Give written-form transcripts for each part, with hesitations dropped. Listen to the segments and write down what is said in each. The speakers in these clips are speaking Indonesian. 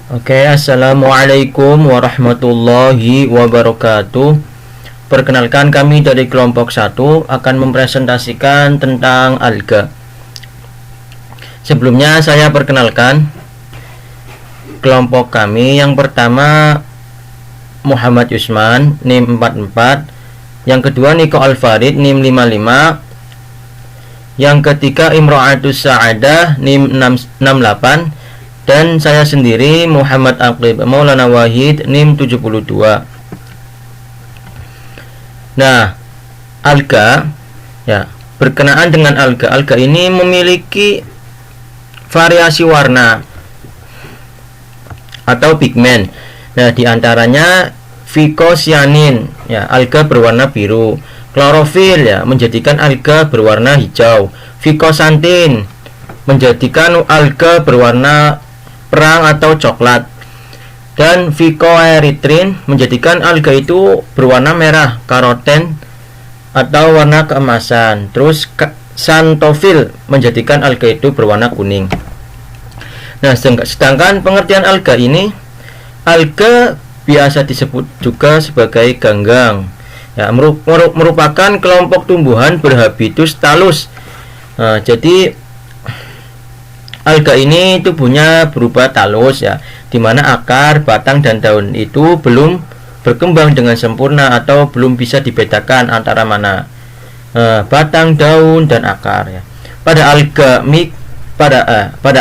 Oke, assalamualaikum warahmatullahi wabarakatuh. Perkenalkan, kami dari kelompok 1 akan mempresentasikan tentang alga. Sebelumnya saya perkenalkan kelompok kami. Yang pertama Muhammad Yusman, NIM 44. Yang kedua Niko Alfarid, NIM 55. Yang ketiga Imro'atus Sa'adah, NIM 68. Dan saya sendiri Muhammad Aqib Maulana Wahid, NIM 72. Nah, alga ya, berkenaan dengan alga. Alga ini memiliki variasi warna atau pigmen. Nah, diantaranya vicocyanin, ya, alga berwarna biru. Klorofil, ya, menjadikan alga berwarna hijau. Vicoxanthin menjadikan alga berwarna perang atau coklat. Dan phycoerythrin menjadikan alga itu berwarna merah, karoten atau warna keemasan. Terus xanthophyll menjadikan alga itu berwarna kuning. Nah, sedangkan pengertian alga ini, alga biasa disebut juga sebagai ganggang, ya, merupakan kelompok tumbuhan berhabitus talus. Nah, jadi alga ini tubuhnya berupa talus, ya, di mana akar, batang, dan daun itu belum berkembang dengan sempurna atau belum bisa dibedakan antara mana batang, daun, dan akar, ya. Pada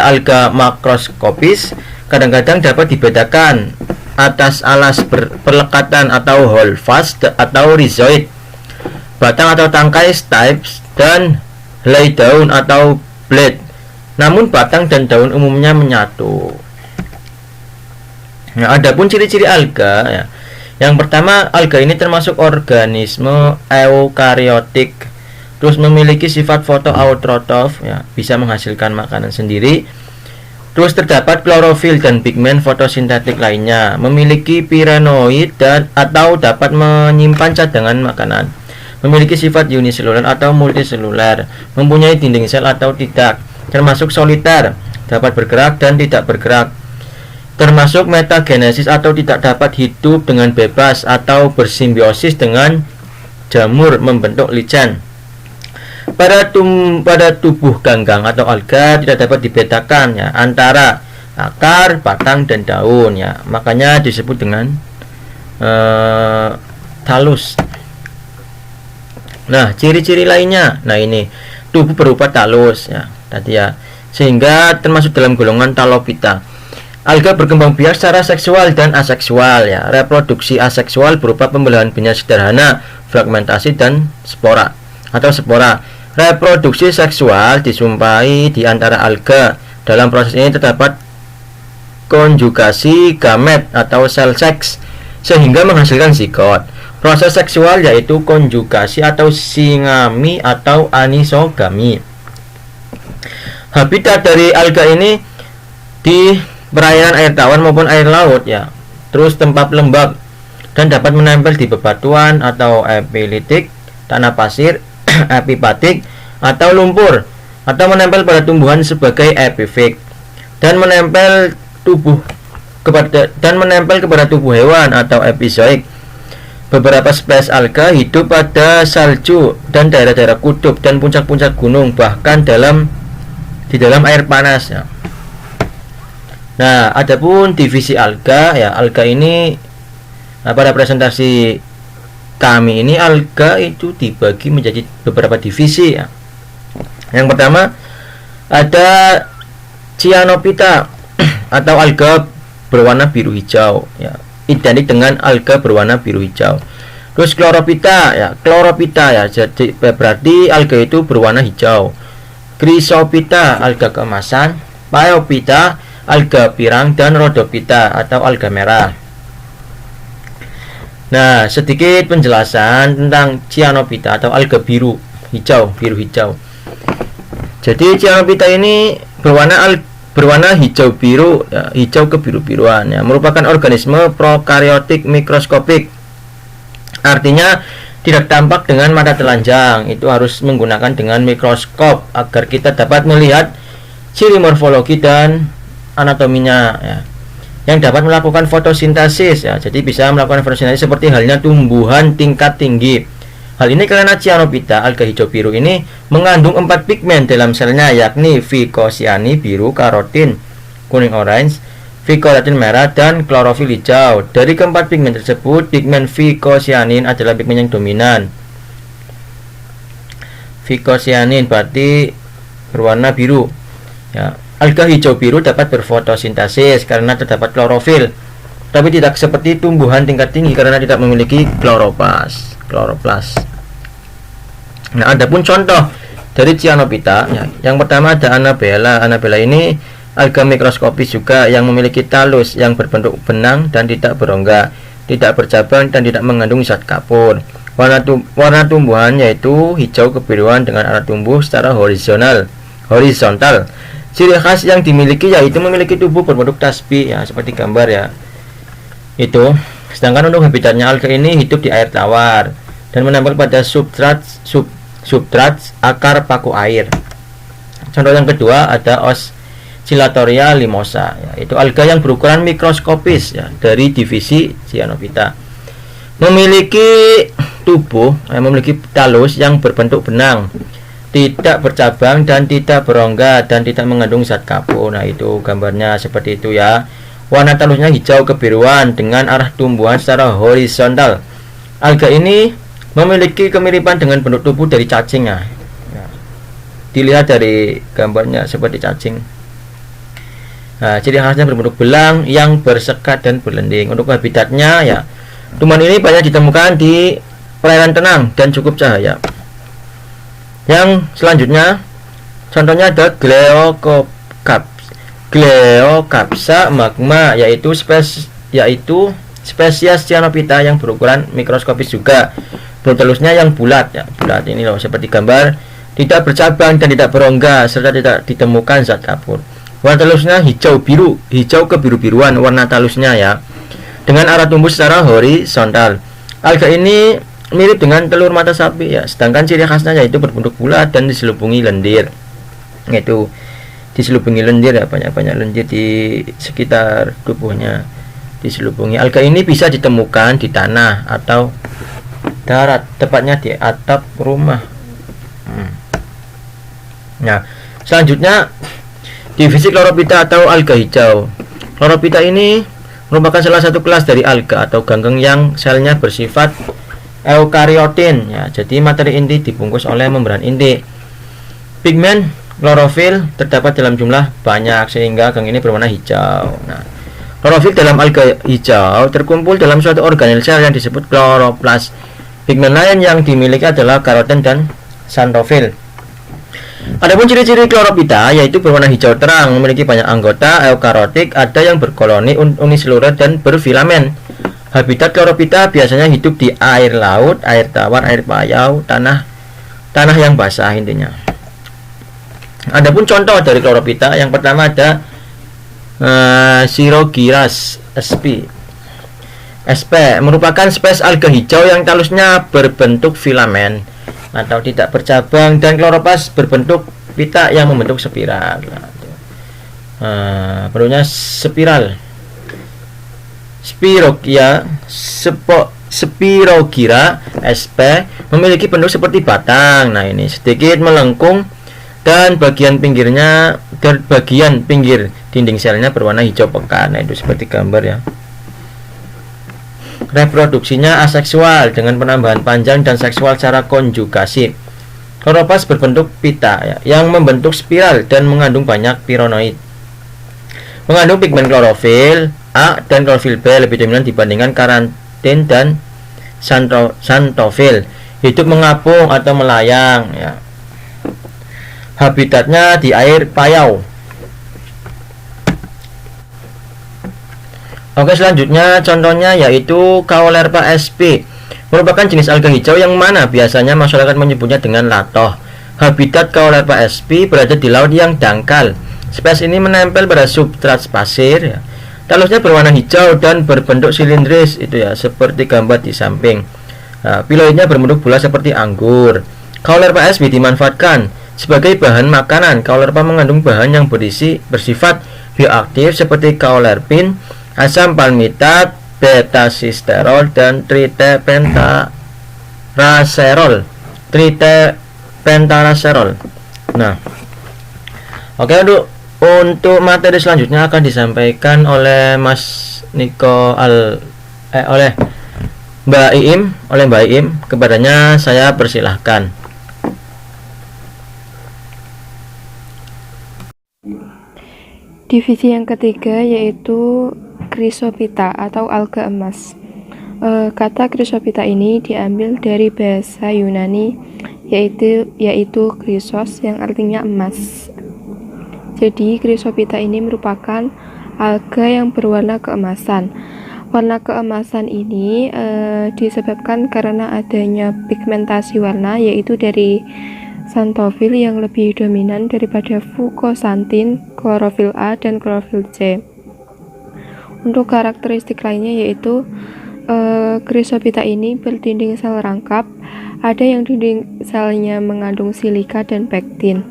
alga makroskopis kadang-kadang dapat dibedakan atas alas perlekatan atau holdfast atau rhizoid, batang atau tangkai stipes, dan helai daun atau blade. Namun batang dan daun umumnya menyatu. Nah, adapun ciri-ciri alga, ya. Yang pertama, alga ini termasuk organisme eukariotik. Terus memiliki sifat fotoautrotrof, ya, bisa menghasilkan makanan sendiri. Terus terdapat klorofil dan pigmen fotosintetik lainnya. Memiliki pirenoid dan atau dapat menyimpan cadangan makanan. Memiliki sifat uniseluler atau multiseluler. Mempunyai dinding sel atau tidak. Termasuk soliter, dapat bergerak dan tidak bergerak. Termasuk metagenesis atau tidak dapat hidup dengan bebas atau bersimbiosis dengan jamur membentuk lichen. Pada tubuh ganggang atau alga tidak dapat dibedakan, ya, antara akar, batang, dan daun, ya. Makanya disebut dengan talus. Nah, ciri-ciri lainnya. Nah, ini tubuh berupa talus, ya, tadi, ya, sehingga termasuk dalam golongan Talophyta. Alga berkembang biak secara seksual dan aseksual, ya. Reproduksi aseksual berupa pembelahan benih sederhana, fragmentasi, dan spora atau spora. Reproduksi seksual disumpai di antara alga. Dalam proses ini terdapat konjugasi gamet atau sel seks sehingga menghasilkan zigot. Proses seksual yaitu konjugasi atau singami atau anisogami. Habitat dari alga ini di perairan air tawar maupun air laut, ya. Terus tempat lembab dan dapat menempel di bebatuan atau epilitik, tanah pasir, epipatik atau lumpur, atau menempel pada tumbuhan sebagai epifik, dan menempel kepada tubuh hewan atau epizoik. Beberapa spesies alga hidup pada salju dan daerah-daerah kutub dan puncak-puncak gunung, bahkan di dalam air panas, ya. Nah, adapun divisi alga, ya, alga ini, nah, pada presentasi kami ini alga itu dibagi menjadi beberapa divisi, ya. Yang pertama ada Cyanophyta atau alga berwarna biru hijau, ya, identik dengan alga berwarna biru hijau. Terus Chlorophyta, ya, jadi berarti alga itu berwarna hijau. Chrysophyta, alga keemasan. Phaeophyta, alga pirang, dan Rhodophyta atau alga merah. Nah, sedikit penjelasan tentang Cyanophyta atau alga biru hijau. Jadi Cyanophyta ini berwarna hijau biru, ya, hijau kebiru-biruan, ya, merupakan organisme prokaryotik mikroskopik. Artinya tidak tampak dengan mata telanjang, itu harus menggunakan dengan mikroskop agar kita dapat melihat ciri morfologi dan anatominya, ya. yang dapat melakukan fotosintesis ya. Jadi bisa melakukan fotosintesis seperti halnya tumbuhan tingkat tinggi. Hal ini karena Cyanophyta alga hijau biru ini mengandung 4 pigmen dalam selnya, yakni vicosiani biru, karotin kuning orange, vicolatin merah, dan klorofil hijau. Dari keempat pigmen tersebut, pigmen vicosianin adalah pigmen yang dominan. Vicosianin berarti berwarna biru ya. Alga hijau biru dapat berfotosintesis karena terdapat klorofil, tapi tidak seperti tumbuhan tingkat tinggi karena tidak memiliki kloroplas. Nah, adapun contoh dari Cyanophyta ya, yang pertama ada Annabella. Annabella ini alga mikroskopis juga yang memiliki talus yang berbentuk benang dan tidak berongga, tidak bercabang dan tidak mengandung zat kapur. Warna tumbuhan yaitu hijau kebiruan dengan arah tumbuh secara horizontal. Ciri khas yang dimiliki yaitu memiliki tubuh berbentuk tasbih ya, seperti gambar ya. Itu. Sedangkan untuk habitatnya alga ini hidup di air tawar dan menempel pada substrat akar paku air. Contoh yang kedua ada Oscillatoria limosa, yaitu alga yang berukuran mikroskopis ya, dari divisi Cyanophyta. Memiliki tubuh, memiliki talus yang berbentuk benang, tidak bercabang dan tidak berongga dan tidak mengandung zat kapur. Nah, itu gambarnya seperti itu ya. Warna talusnya hijau kebiruan dengan arah tumbuhan secara horizontal. Alga ini memiliki kemiripan dengan bentuk tubuh dari cacing ya. Dilihat dari gambarnya seperti cacing. Nah, ciri khasnya berbentuk belang yang bersekat dan berlending. Untuk habitatnya ya, tumbuhan ini banyak ditemukan di perairan tenang dan cukup cahaya. Yang selanjutnya contohnya ada Gleocapsa magma, yaitu spesies Cyanophyta yang berukuran mikroskopis juga. Bentuk talusnya yang bulat ya, bulat ini loh seperti gambar, tidak bercabang dan tidak berongga serta tidak ditemukan zat kapur. Warna talusnya hijau kebiru-biruan warna talusnya ya, dengan arah tumbuh secara horizontal. Alga ini mirip dengan telur mata sapi ya, sedangkan ciri khasnya yaitu berbentuk bulat dan diselubungi lendir. Yaitu diselubungi lendir ya, banyak lendir di sekitar tubuhnya diselubungi. Alga ini bisa ditemukan di tanah atau darat, tepatnya di atap rumah. Nah, selanjutnya divisi Chlorophyta atau alga hijau. Chlorophyta ini merupakan salah satu kelas dari alga atau ganggeng yang selnya bersifat eukariotin ya, jadi materi inti dibungkus oleh membran inti. Pigmen klorofil terdapat dalam jumlah banyak sehingga ganggeng ini berwarna hijau. Nah, klorofil dalam alga hijau terkumpul dalam suatu organel sel yang disebut kloroplas. Pigmen lain yang dimiliki adalah karoten dan xanthofil. Adapun ciri-ciri Chlorophyta yaitu berwarna hijau terang, memiliki banyak anggota eukariotik, ada yang berkoloni uniseluler dan berfilamen. Habitat Chlorophyta biasanya hidup di air laut, air tawar, air payau, tanah yang basah intinya. Adapun contoh dari Chlorophyta, yang pertama ada Sirogyras sp. Merupakan spesies alga hijau yang talusnya berbentuk filamen atau tidak bercabang, dan kloroplas berbentuk pita yang membentuk spiral. Bentuknya spiral. Spirogyra sp memiliki bentuk seperti batang. Nah, ini sedikit melengkung dan bagian pinggir dinding selnya berwarna hijau pekat. Nah, itu seperti gambar ya. Reproduksinya aseksual dengan penambahan panjang dan seksual secara konjugasi. Kloroplas berbentuk pita ya, yang membentuk spiral dan mengandung banyak pironoid. Mengandung pigmen klorofil A dan klorofil B lebih dominan dibandingkan karotin dan xanthofil. Hidup mengapung atau melayang ya. Habitatnya di air payau. Oke, selanjutnya contohnya yaitu Caolerpa sp. Merupakan jenis alga hijau yang mana biasanya masyarakat menyebutnya dengan latoh. Habitat Caolerpa sp berada di laut yang dangkal. Spesies ini menempel pada substrat pasir ya. Talusnya berwarna hijau dan berbentuk silindris itu ya, seperti gambar di samping. Nah, piloidnya berbentuk bulat seperti anggur. Caolerpa sp dimanfaatkan sebagai bahan makanan. Caolerpa mengandung bahan yang bersifat bioaktif seperti caolerpin, asam palmitat, beta-sisterol, dan tritepentaraserol. Nah, oke, untuk materi selanjutnya akan disampaikan oleh Mas Niko oleh Mbak Iim. Kepadanya saya persilahkan. Divisi yang ketiga yaitu Chrysophyta atau alga emas. Kata Chrysophyta ini diambil dari bahasa Yunani yaitu chrysos yang artinya emas. Jadi Chrysophyta ini merupakan alga yang berwarna keemasan. Warna keemasan ini disebabkan karena adanya pigmentasi warna yaitu dari xanthofil yang lebih dominan daripada fukosantin, klorofil A, dan klorofil C. Untuk karakteristik lainnya yaitu Chrysophyta ini berdinding sel rangkap, ada yang dinding selnya mengandung silika dan pektin.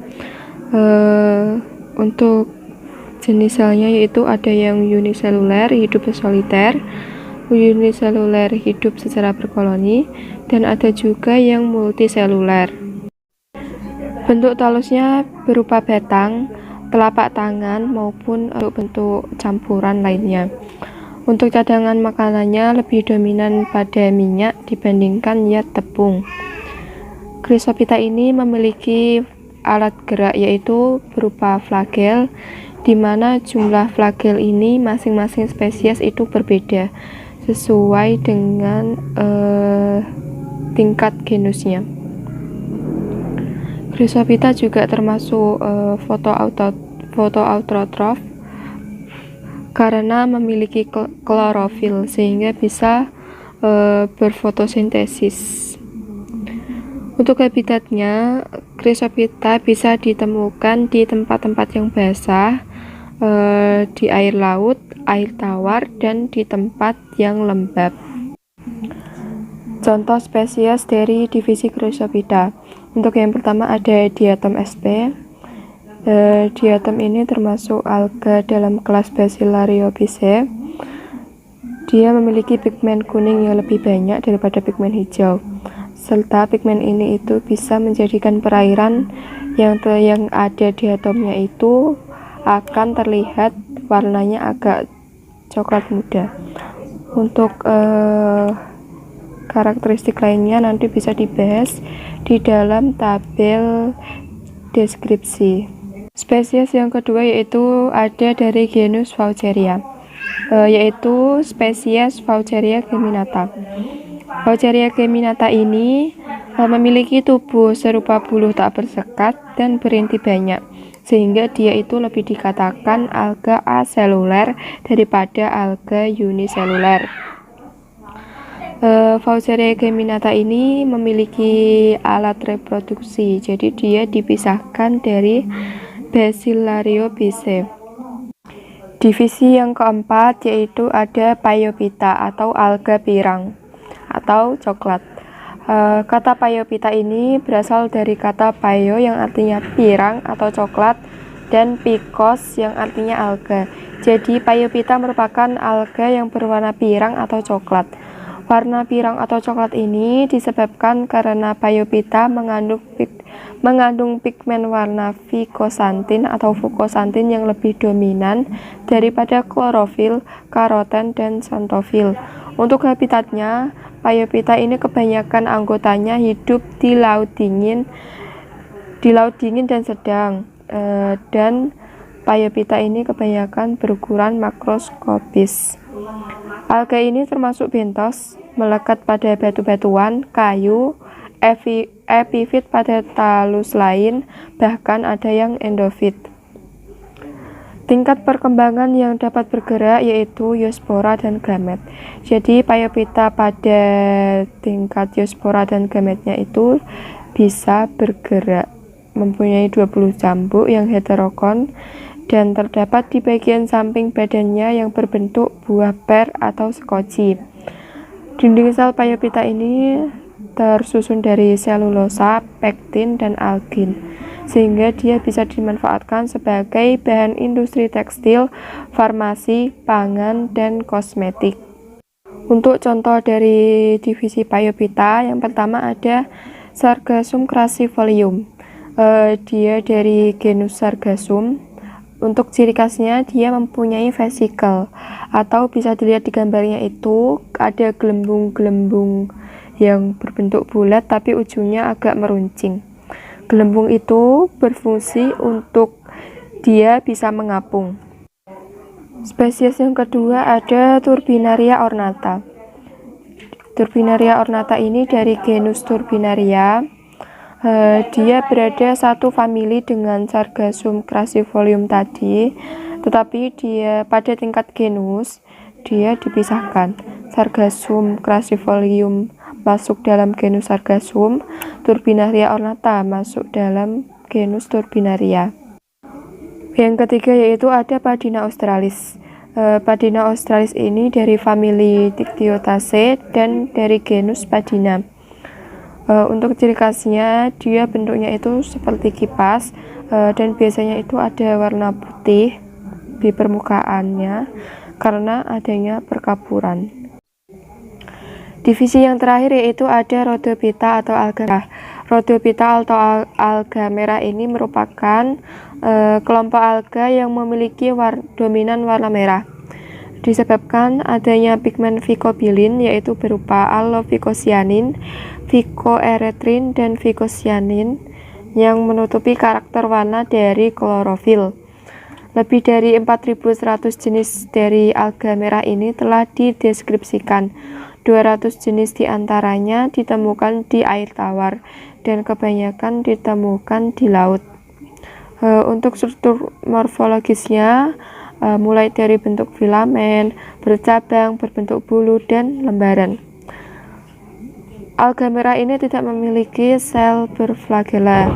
Untuk jenis selnya yaitu ada yang uniseluler, hidup soliter, uniseluler, hidup secara berkoloni, dan ada juga yang multiseluler. Bentuk talusnya berupa batang, telapak tangan, maupun bentuk campuran lainnya. Untuk cadangan makanannya lebih dominan pada minyak dibandingkan yat tepung. Chrysophyta ini memiliki alat gerak yaitu berupa flagel, di mana jumlah flagel ini masing-masing spesies itu berbeda sesuai dengan tingkat genusnya. Chrysophyta juga termasuk fotoautotrof karena memiliki klorofil sehingga bisa berfotosintesis. Untuk habitatnya, Chrysophyta bisa ditemukan di tempat-tempat yang basah, di air laut, air tawar, dan di tempat yang lembab. Contoh spesies dari divisi Chrysophyta. Untuk yang pertama ada diatom sp. Diatom ini termasuk alga dalam kelas Bacillariophyceae. Dia memiliki pigmen kuning yang lebih banyak daripada pigmen hijau, serta pigmen ini itu bisa menjadikan perairan yang ada di atomnya itu akan terlihat warnanya agak coklat muda. Untuk karakteristik lainnya nanti bisa dibahas di dalam tabel deskripsi. Spesies yang kedua yaitu ada dari genus Vaucheria, yaitu spesies Vaucheria geminata. Vaucheria geminata ini memiliki tubuh serupa buluh tak bersekat dan berinti banyak, sehingga dia itu lebih dikatakan alga aseluler daripada alga uniseluler. Vaucheria geminata ini memiliki alat reproduksi, jadi dia dipisahkan dari Bacillariophyceae. Divisi yang keempat yaitu ada Phaeophyta atau alga pirang atau coklat. Kata Phaeophyta ini berasal dari kata pheo yang artinya pirang atau coklat dan phykos yang artinya alga. Jadi Phaeophyta merupakan alga yang berwarna pirang atau coklat. Warna pirang atau coklat ini disebabkan karena Phaeophyta mengandung pigmen warna fukosantin atau fukosantin yang lebih dominan daripada klorofil, karoten, dan xanthofil. Untuk habitatnya, Phaeophyta ini kebanyakan anggotanya hidup di laut dingin dan sedang, dan Phaeophyta ini kebanyakan berukuran makroskopis. Alga ini termasuk bentos, melekat pada batu-batuan, kayu, epifit pada talus lain, bahkan ada yang endofit. Tingkat perkembangan yang dapat bergerak yaitu euspora dan gamet. Jadi Phaeophyta pada tingkat euspora dan gametnya itu bisa bergerak, mempunyai 20 cambuk yang heterokon dan terdapat di bagian samping badannya yang berbentuk buah per atau sekoci. Dinding sel Phaeophyta ini tersusun dari selulosa, pektin, dan algin. sehingga dia bisa dimanfaatkan sebagai bahan industri tekstil, farmasi, pangan, dan kosmetik. Untuk contoh dari divisi Phaeophyta, yang pertama ada Sargassum crassifolium. Dia dari genus Sargassum. Untuk ciri khasnya, dia mempunyai vesikel, atau bisa dilihat di gambarnya itu ada gelembung-gelembung yang berbentuk bulat tapi ujungnya agak meruncing. Gelembung itu berfungsi untuk dia bisa mengapung. Spesies yang kedua ada Turbinaria ornata. Turbinaria ornata ini dari genus Turbinaria. Dia berada satu famili dengan Sargassum crassifolium tadi, tetapi dia pada tingkat genus dia dipisahkan. Sargassum crassifolium masuk dalam genus Sargassum, Turbinaria ornata masuk dalam genus Turbinaria. Yang ketiga yaitu ada Padina australis. Padina australis ini dari famili Dictyotaceae dan dari genus Padina. Untuk ciri khasnya, dia bentuknya itu seperti kipas, dan biasanya itu ada warna putih di permukaannya karena adanya perkapuran. Divisi yang terakhir yaitu ada Rhodophyta atau alga merah. Rhodophyta atau alga merah ini merupakan kelompok alga yang memiliki dominan warna merah. Disebabkan adanya pigmen phycobilin yaitu berupa allophycocyanin, phycoerythrin, dan phycocyanin yang menutupi karakter warna dari klorofil. Lebih dari 4.100 jenis dari alga merah ini telah dideskripsikan. 200 jenis diantaranya ditemukan di air tawar dan kebanyakan ditemukan di laut. Untuk struktur morfologisnya, mulai dari bentuk filamen, bercabang, berbentuk bulu, dan lembaran. Alga merah ini tidak memiliki sel berflagela.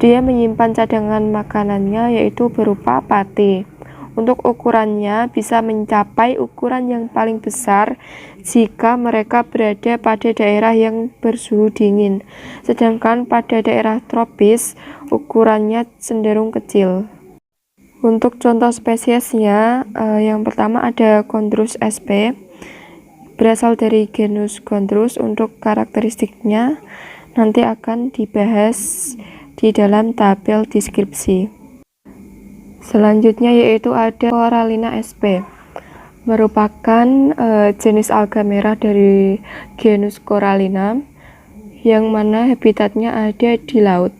Dia menyimpan cadangan makanannya yaitu berupa pati. Untuk ukurannya bisa mencapai ukuran yang paling besar jika mereka berada pada daerah yang bersuhu dingin, sedangkan pada daerah tropis ukurannya cenderung kecil. Untuk contoh spesiesnya, yang pertama ada Chondrus sp, berasal dari genus Chondrus. Untuk karakteristiknya nanti akan dibahas di dalam tabel deskripsi. Selanjutnya yaitu ada Corallina sp, merupakan jenis alga merah dari genus Corallina, yang mana habitatnya ada di laut.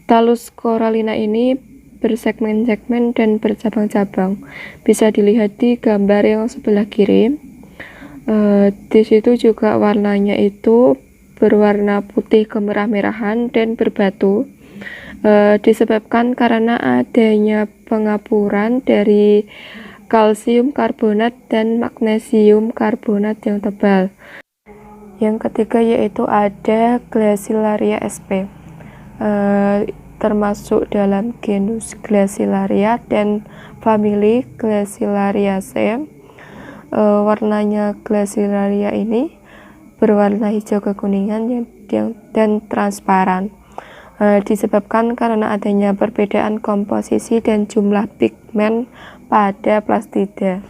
Talus Corallina ini bersegmen-segmen dan bercabang-cabang. Bisa dilihat di gambar yang sebelah kiri. Di situ juga warnanya itu berwarna putih kemerah-merahan dan berbatu. Disebabkan karena adanya pengapuran dari kalsium karbonat dan magnesium karbonat yang tebal. Yang ketiga yaitu ada Glacilaria sp, termasuk dalam genus Glacilaria dan famili Glacilariaceae. Warnanya Glacilaria ini berwarna hijau kekuningan dan transparan. Disebabkan karena adanya perbedaan komposisi dan jumlah pigmen pada plastida.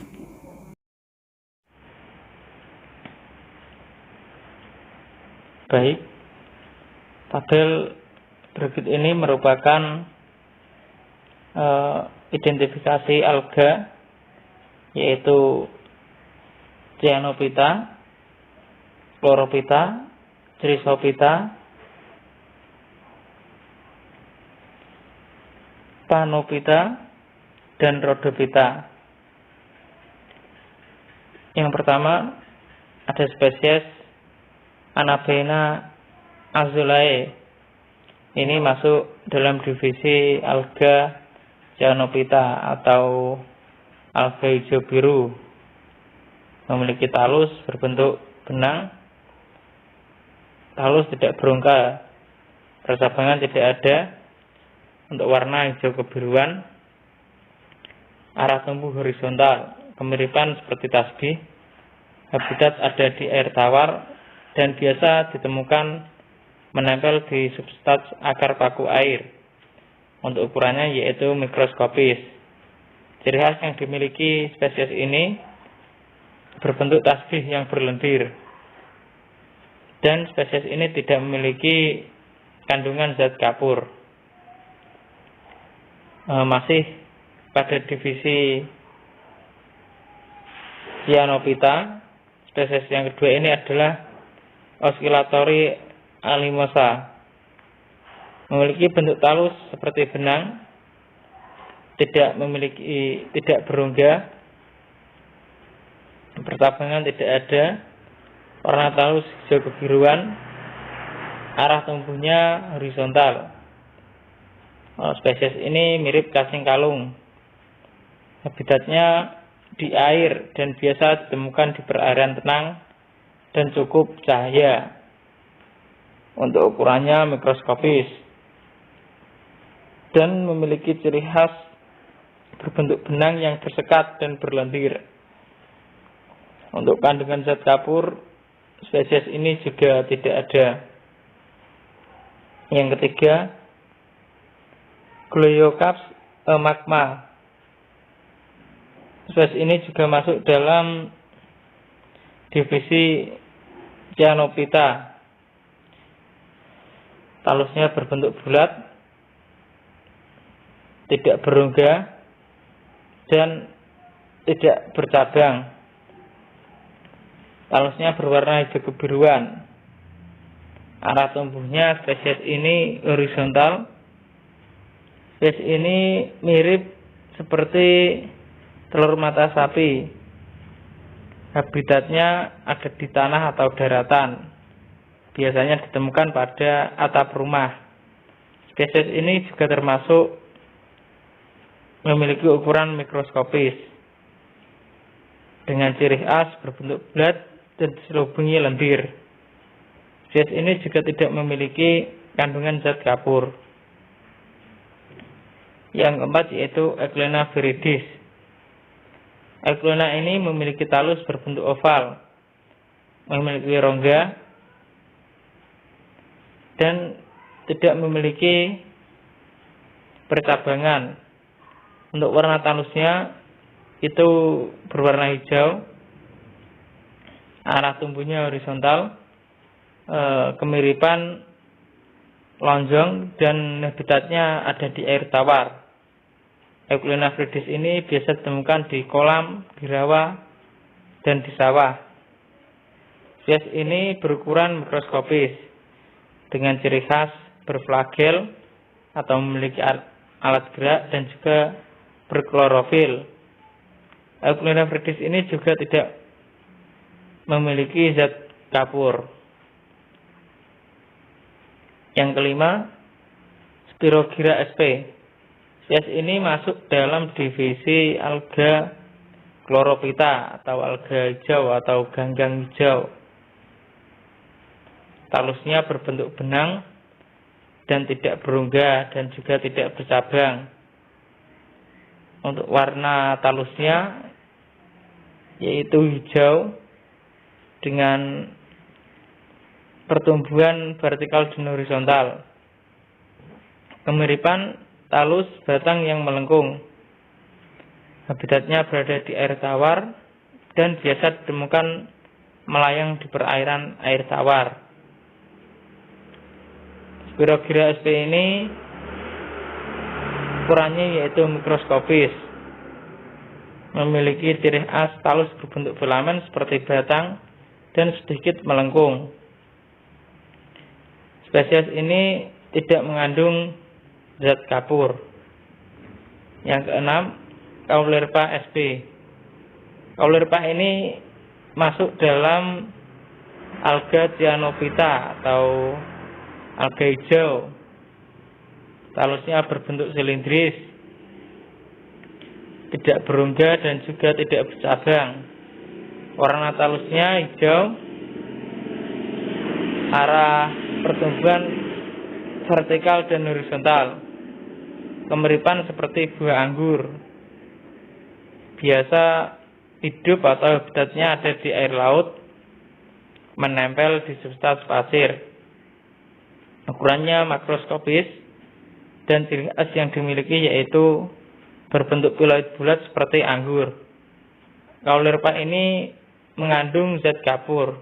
Baik, tabel berikut ini merupakan identifikasi alga, yaitu Cyanophyta, Chlorophyta, Chrysophyta, Phanophyta, dan Rhodophyta. Yang pertama ada spesies Anabaena azulae. Ini masuk dalam divisi alga Cyanophyta atau alga hijau biru. Memiliki talus berbentuk benang. Talus tidak berongga. Percabangan tidak ada. Untuk warna hijau kebiruan. Arah tumbuh horizontal. Kemiripan seperti tasbih. Habitat ada di air tawar dan biasa ditemukan menempel di substrat akar paku air. Untuk ukurannya yaitu mikroskopis. Ciri khas yang dimiliki spesies ini berbentuk tasbih yang berlendir. Dan spesies ini tidak memiliki kandungan zat kapur. Masih pada divisi Cyanophyta, spesies yang kedua ini adalah Oscillatory animosa. Memiliki bentuk talus seperti benang, tidak berongga, pertabangan tidak ada, warna talus hijau kebiruan, arah tumbuhnya horizontal. Spesies ini mirip kasing kalung. Habitatnya di air dan biasa ditemukan di perairan tenang dan cukup cahaya. Untuk ukurannya mikroskopis dan memiliki ciri khas berbentuk benang yang bersekat dan berlendir. Untuk kandungan zat kapur, spesies ini juga tidak ada. Yang ketiga, Gliocaps magma. Spesies ini juga masuk dalam divisi Cyanophyta. Talusnya berbentuk bulat, tidak berongga, dan tidak bercabang. Talusnya berwarna hijau kebiruan. Arah tumbuhnya spesies ini horizontal. Spesies ini mirip seperti telur mata sapi. Habitatnya ada di tanah atau daratan. Biasanya ditemukan pada atap rumah. Spesies ini juga termasuk memiliki ukuran mikroskopis dengan ciri khas berbentuk bulat dan diselubungi lendir. Spesies ini juga tidak memiliki kandungan zat kapur. Yang keempat yaitu Euglena viridis. Euglena ini memiliki talus berbentuk oval, memiliki rongga, dan tidak memiliki percabangan. Untuk warna talusnya itu berwarna hijau, arah tumbuhnya horizontal, kemiripan lonjong, dan habitatnya ada di air tawar. Euglena viridis ini biasa ditemukan di kolam, di rawa, dan di sawah. Spesies ini berukuran mikroskopis dengan ciri khas berflagel atau memiliki alat gerak dan juga berklorofil. Euglena viridis ini juga tidak memiliki zat kapur. Yang kelima, Spirogyra sp. Spesies ini masuk dalam divisi alga chlorophyta atau alga hijau atau ganggang hijau. Talusnya berbentuk benang dan tidak berongga dan juga tidak bercabang. Untuk warna talusnya yaitu hijau dengan pertumbuhan vertikal dan horizontal. Kemiripan talus batang yang melengkung. Habitatnya berada di air tawar dan biasa ditemukan melayang di perairan air tawar. Spirogyra sp ini ukurannya yaitu mikroskopis. Memiliki ciri khas talus berbentuk filamen seperti batang dan sedikit melengkung. Spesies ini tidak mengandung zat kapur. Yang keenam, Caulerpa sp. Caulerpa ini masuk dalam alga Cyanophyta atau alga hijau. Talusnya berbentuk silindris, tidak berongga dan juga tidak bercabang. Warna talusnya hijau. Arah pertumbuhan vertikal dan horizontal. Kemiripan seperti buah anggur. Biasa hidup atau habitatnya ada di air laut, menempel di substrat pasir. Ukurannya makroskopis dan ciri khas yang dimiliki yaitu berbentuk piloid bulat seperti anggur. Caulerpa ini mengandung zat kapur.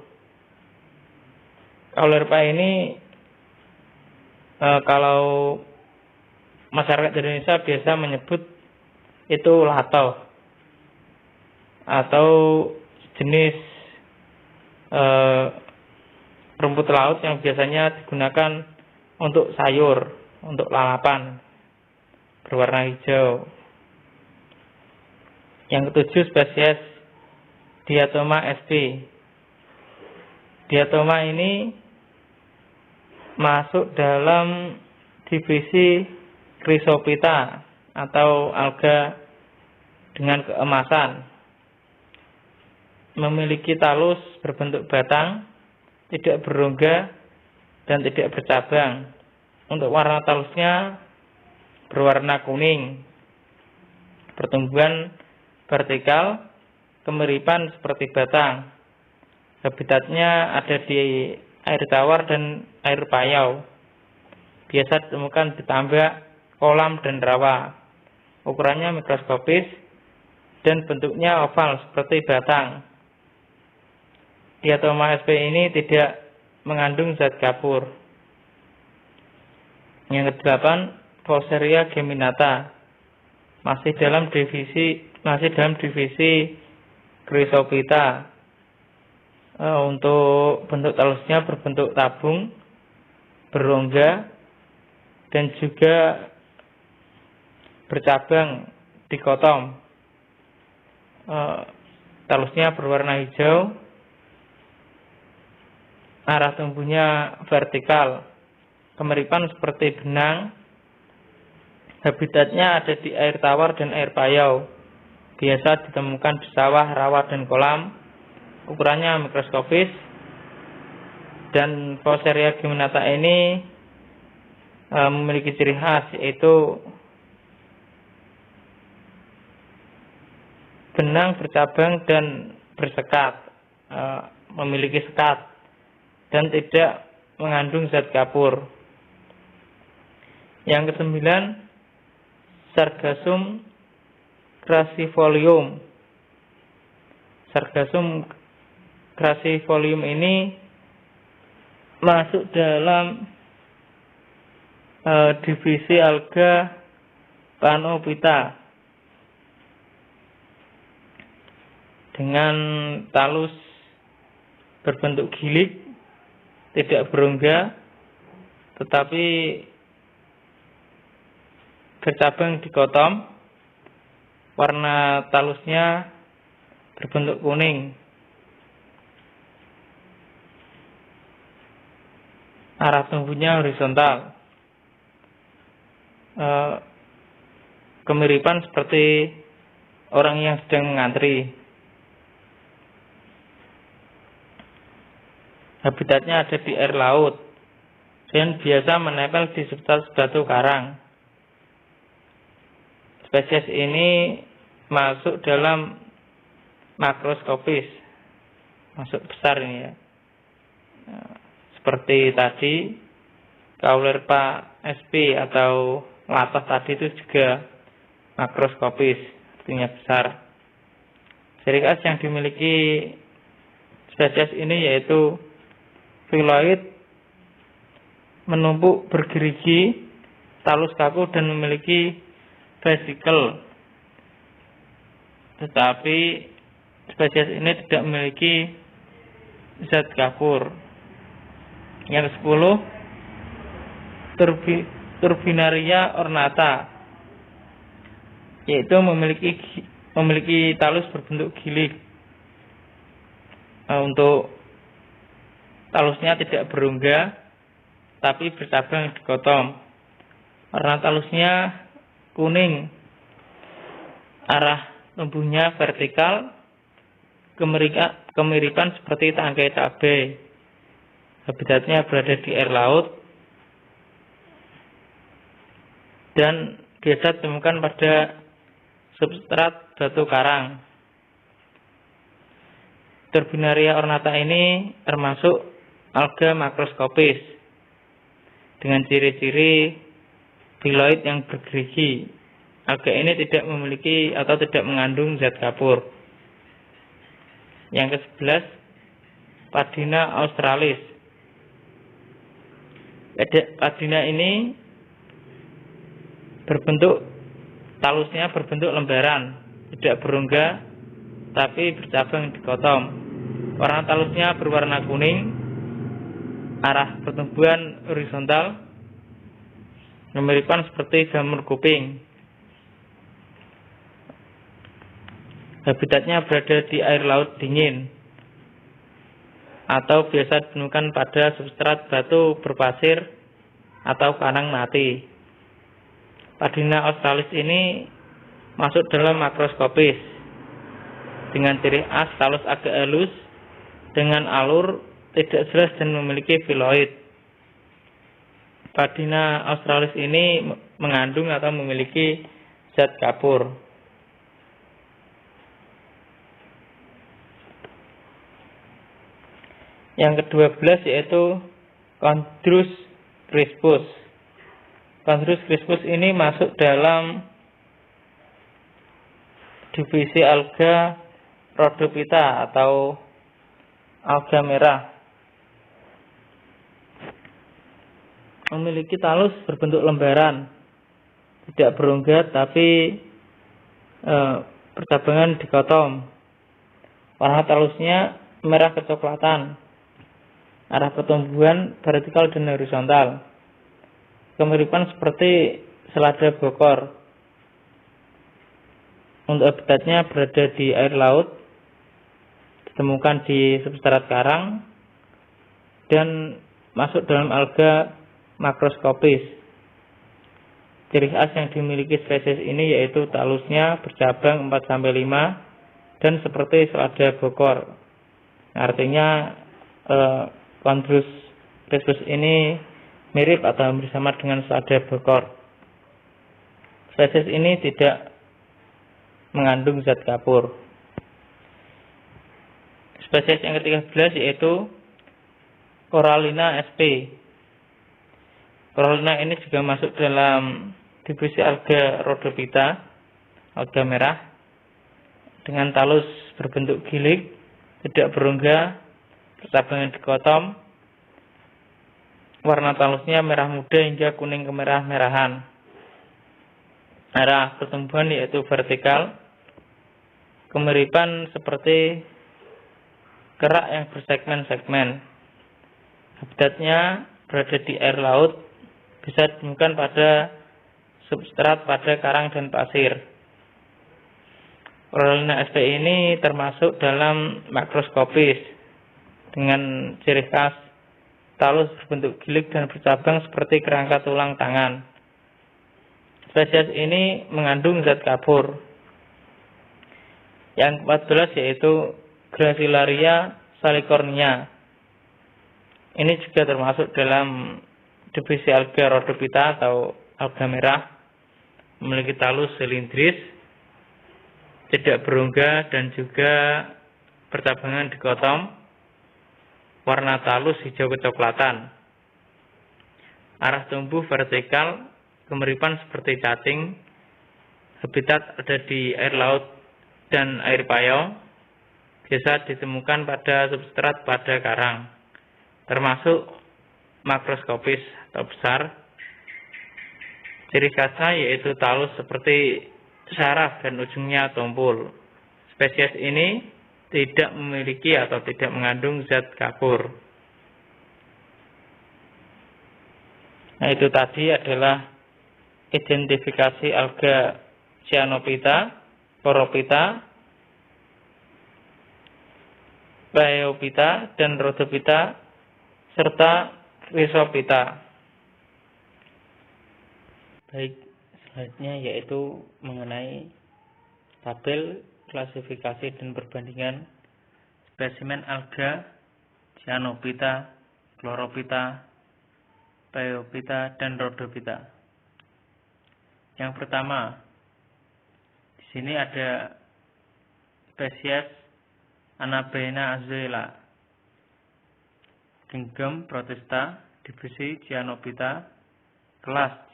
Caulerpa ini kalau masyarakat Indonesia biasa menyebut itu lato atau jenis rumput laut yang biasanya digunakan untuk sayur, untuk lalapan, berwarna hijau. Yang ketujuh, spesies Diatoma sp. Diatoma ini masuk dalam divisi Chrysophyta atau alga dengan keemasan. Memiliki talus berbentuk batang, tidak berongga dan tidak bercabang. Untuk warna talusnya berwarna kuning. Pertumbuhan vertikal, kemiripan seperti batang. Habitatnya ada di air tawar dan air payau. Biasa ditemukan di tambak, kolam, dan rawa. Ukurannya mikroskopis dan bentuknya oval seperti batang. Diatoma sp ini tidak mengandung zat kapur. Yang kedelapan, Foursquaria geminata, masih dalam divisi Chrysophyta. Untuk bentuk talusnya berbentuk tabung, berongga, dan juga bercabang dikotom. Talusnya berwarna hijau, arah tumbuhnya vertikal, kemiripan seperti benang. Habitatnya ada di air tawar dan air payau. Biasa ditemukan di sawah, rawa, dan kolam. Ukurannya mikroskopis. Dan Foursquaria geminata ini memiliki ciri khas, yaitu benang bercabang dan bersekat, memiliki sekat, dan tidak mengandung zat kapur. Yang kesembilan, Sargassum crassifolium. Sargassum crassifolium ini masuk dalam divisi alga Panophyta dengan talus berbentuk gilik, tidak berongga, tetapi bercabang dikotom. Warna talusnya berbentuk kuning. Arah tumbuhnya horizontal. Kemiripan seperti orang yang sedang mengantri. Habitatnya ada di air laut dan biasa menempel di sekitar batu karang. Spesies ini masuk dalam makroskopis, masuk besar ini ya. Seperti tadi Caulerpa sp atau latos tadi itu juga makroskopis, artinya besar. Ciri khas yang dimiliki spesies ini yaitu filoid, menumpuk bergerigi, talus kaku, dan memiliki vesikel. Tetapi spesies ini tidak memiliki zat kapur. Yang ke-10, Turbinaria ornata, yaitu memiliki talus berbentuk gilik. Untuk talusnya tidak berongga, tapi bercabang dikotom. Warna talusnya kuning. Arah tumbuhnya vertikal, kemiripan seperti tangkai cabai. Habitatnya berada di air laut dan biasa ditemukan pada substrat batu karang. Turbinaria ornata ini termasuk alga makroskopis dengan ciri-ciri filoid yang bergerigi. Alga ini tidak memiliki atau tidak mengandung zat kapur. Yang ke-11, Padina australis. Padina ini talusnya berbentuk lembaran, tidak berongga tapi bercabang dikotom. Warna talusnya berwarna kuning, arah pertumbuhan horizontal, kemiripan seperti jamur kuping. Habitatnya berada di air laut dingin atau biasa ditemukan pada substrat batu berpasir atau karang mati. Padina australis ini masuk dalam makroskopis dengan ciri khas talus agak halus dengan alur tidak jelas dan memiliki filoid. Padina australis ini mengandung atau memiliki zat kapur. Yang ke-12 yaitu Chondrus crispus. Chondrus crispus ini masuk dalam divisi alga Rhodophyta atau alga merah. Memiliki talus berbentuk lembaran, tidak berongga tapi bercabangan dikotom. Warna talusnya merah kecoklatan. Arah pertumbuhan vertikal dan horizontal. Kemiripan seperti selada bokor. Untuk habitatnya berada di air laut, ditemukan di substrat karang, dan masuk dalam alga makroskopis. Ciri khas yang dimiliki spesies ini yaitu talusnya bercabang 4-5 dan seperti selada bokor. Artinya Chondrus crispus ini mirip atau hampir sama dengan selada bokor. Spesies ini tidak mengandung zat kapur. Spesies yang ke-13 yaitu Corallina sp. Corallina ini juga masuk dalam divisi alga Rhodophyta, alga merah, dengan talus berbentuk gilik, tidak berongga, bercabangan dikotom. Warna talusnya merah muda hingga kuning kemerah-merahan. Arah pertumbuhan yaitu vertikal. Kemiripan seperti kerak yang bersegmen-segmen. Habitatnya berada di air laut, bisa ditemukan pada substrat pada karang dan pasir. Corallina sp ini termasuk dalam makroskopis dengan ciri khas talus berbentuk gilik dan bercabang seperti kerangka tulang tangan. Spesies ini mengandung zat kapur. Yang ke-14 yaitu Gracilaria salicornia. Ini juga termasuk dalam divisi alga Rhodophyta atau alga merah, memiliki talus silindris, tidak berongga dan juga bercabangan dikotom. Warna talus hijau kecoklatan. Arah tumbuh vertikal, kemiripan seperti cacing. Habitat ada di air laut dan air payau. Biasa ditemukan pada substrat pada karang, termasuk makroskopis atau besar. Ciri khasnya yaitu talus seperti saraf dan ujungnya tumpul. Spesies ini tidak memiliki atau tidak mengandung zat kapur. Nah, itu tadi adalah identifikasi alga Cyanophyta, Chlorophyta, Bryophyta, dan Rhodophyta, serta Chrysophyta. Baik, selanjutnya yaitu mengenai tabel klasifikasi dan perbandingan spesimen alga Cyanophyta, Chlorophyta, Bryophyta, dan Rhodophyta. Yang pertama, di sini ada spesies Anabaena azuela, genggam protista, divisi Cyanophyta, kelas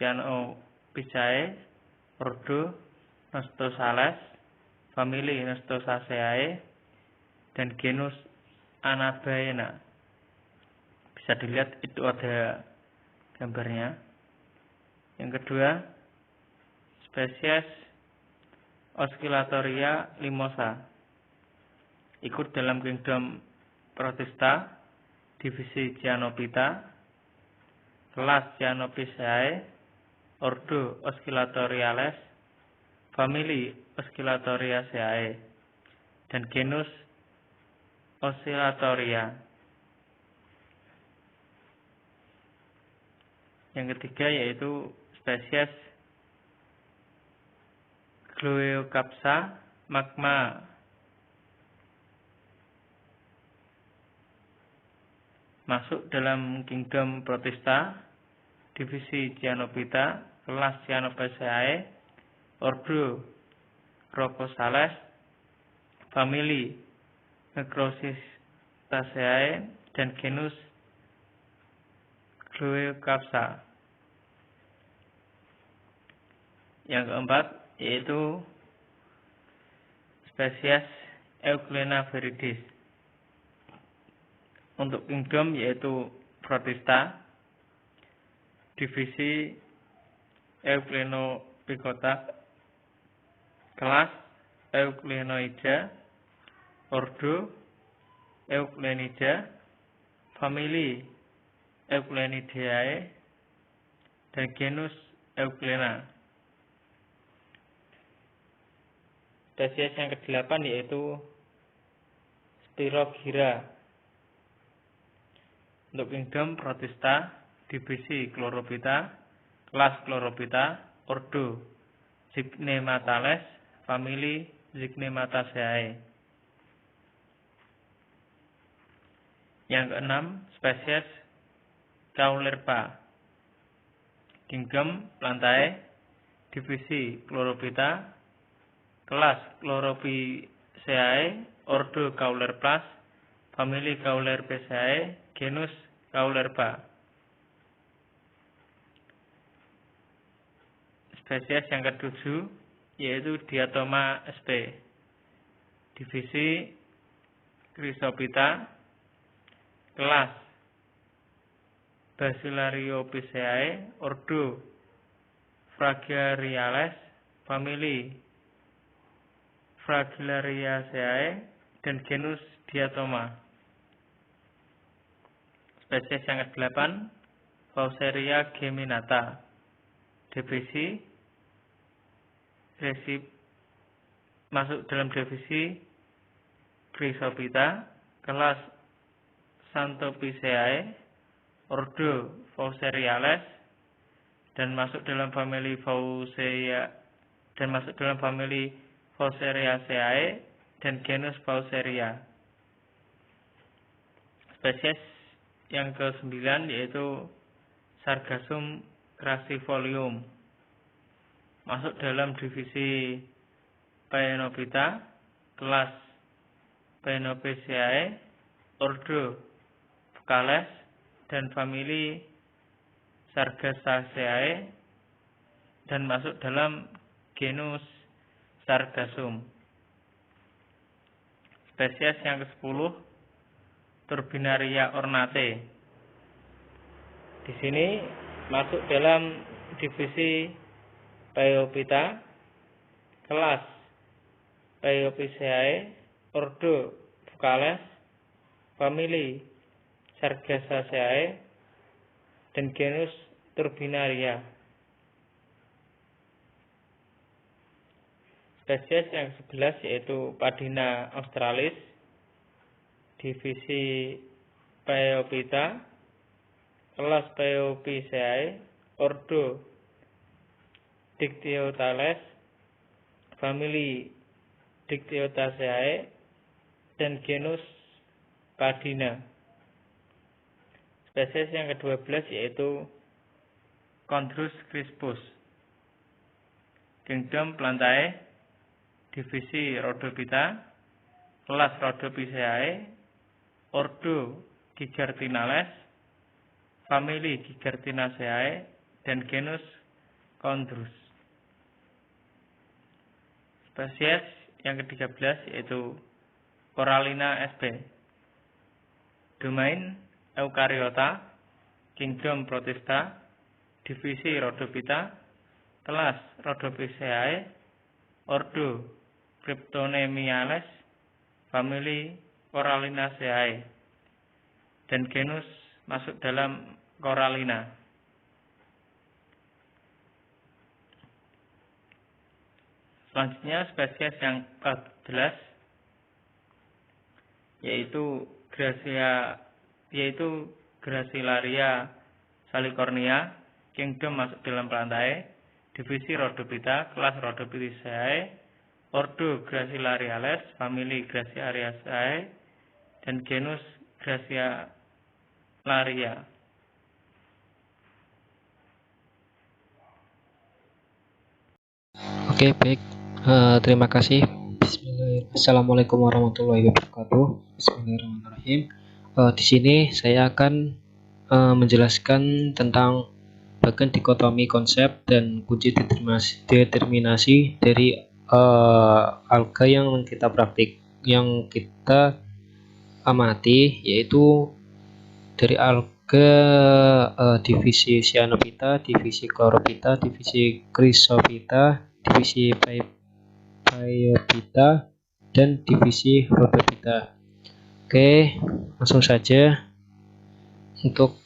Piscae, ordo Nostosales, famili Nostosaceae, dan genus Anabaena. Bisa dilihat itu ada gambarnya. Yang kedua, spesies Oscillatoria limosa. Ikut dalam kingdom Protista, divisi Cyanophyta, kelas Cyanopiceae, ordo Oscillatoriales, famili Oscillatoriaceae, dan genus Oscillatoria. Yang ketiga yaitu spesies Gloeocapsa magma. Masuk dalam kingdom Protista, divisi Cyanophyta, kelas Cyanopiceae, ordo Rhopsales, famili Necrosistaceae, dan genus Gloeocapsa. Yang keempat yaitu spesies Euglena viridis. Untuk kingdom yaitu Protista, divisi Euglenopicota, kelas Euglenoida, ordo Euglenida, famili Euglenidae, dan genus Euglena. Spesies yang ke-8 yaitu Spirogyra. Untuk kingdom Protista, divisi Chlorophyta, kelas Chlorophyta, ordo Zygonematales, famili Zygonemataceae. Yang keenam, spesies Caulerpa. Kingdom Plantae, divisi Chlorophyta, kelas Chlorophyceae, ordo Caulerpas, famili Caulerpaceae, genus Caulerpa. Spesies yang ke-7 yaitu Diatoma sp. Divisi Chrysophyta, kelas Basilariophyceae, ordo Fragariales, famili Fragilariaceae, dan genus Diatoma. Spesies yang ke-8 Fauceria geminata, divisi masuk dalam divisi Chrysophyta, kelas Xanthophyceae, ordo Fauceriales, dan masuk dalam famili Fauceriaceae, dan genus Fauceria. Spesies yang ke-9 yaitu Sargassum crassifolium. Masuk dalam divisi Paenophyta, kelas Paenophyceae, ordo Vocales, dan famili Sargassaceae, dan masuk dalam genus Sargassum. Spesies yang ke-10 Turbinaria ornate. Di sini masuk dalam divisi Phaeophyta, kelas Phaeophyceae, ordo Vocales, famili Sargassaceae, dan genus Turbinaria. Spesies yang ke-11 yaitu Padina australis, divisi Phaeophyta, kelas Phaeophyceae, ordo Dictyotales, famili Dictyotaceae, dan genus Padina. Spesies yang ke-12 yaitu Chondrus crispus. Kingdom Plantae, divisi Rhodophyta, kelas Rhodophyceae, ordo Gigartinales, famili Gigartinaceae, dan genus chondrus. Spesies yang ke-13 yaitu Corallina sp. Domain Eukaryota, Kingdom Protista, Divisi Rhodophyta, kelas Rhodophyceae, Ordo Cryptonemiales, famili Corallinaceae, dan genus masuk dalam Corallina. Selanjutnya spesies yang ke-14 yaitu Gracilaria salicornia, Kingdom masuk dalam Plantae, Divisi Rhodophyta, kelas Rhodophyceae, Ordo Gracilariales, famili Gracilaceae, dan genus Gracilaria. Oke, baik. Terima kasih. Assalamualaikum warahmatullahi wabarakatuh. Bismillahirrahmanirrahim. Di sini saya akan menjelaskan tentang bagian dikotomi konsep dan kunci determinasi dari alga yang kita amati, yaitu dari alga divisi Cyanophyta, divisi Chlorophyta, divisi Chrysophyta, divisi Phaeophyta, dan divisi Rhodophyta. Oke, langsung saja untuk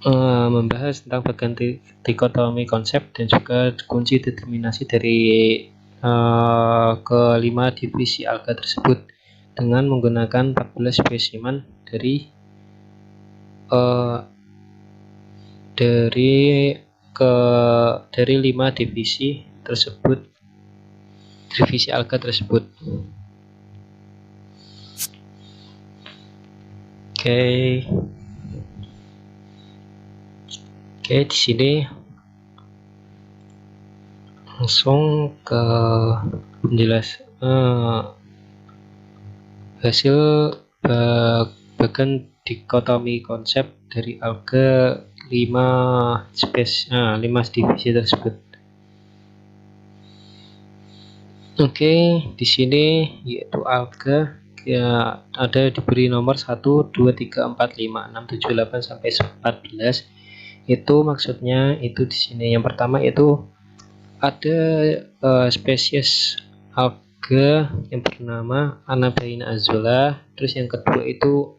membahas tentang bagian dikotomi konsep dan juga kunci determinasi dari kelima divisi alga tersebut dengan menggunakan 14 spesimen dari 5 divisi tersebut, divisi alga tersebut. Oke, di sini langsung ke hasil bagian dikotomi konsep dari alga 5 divisi tersebut. Oke, di sini yaitu alga ya ada diberi nomor 1, 2, 3, 4, 5, 6, 7, 8 sampai 14. Itu maksudnya itu di sini yang pertama itu ada spesies alga yang bernama Anabaina azola, terus yang kedua itu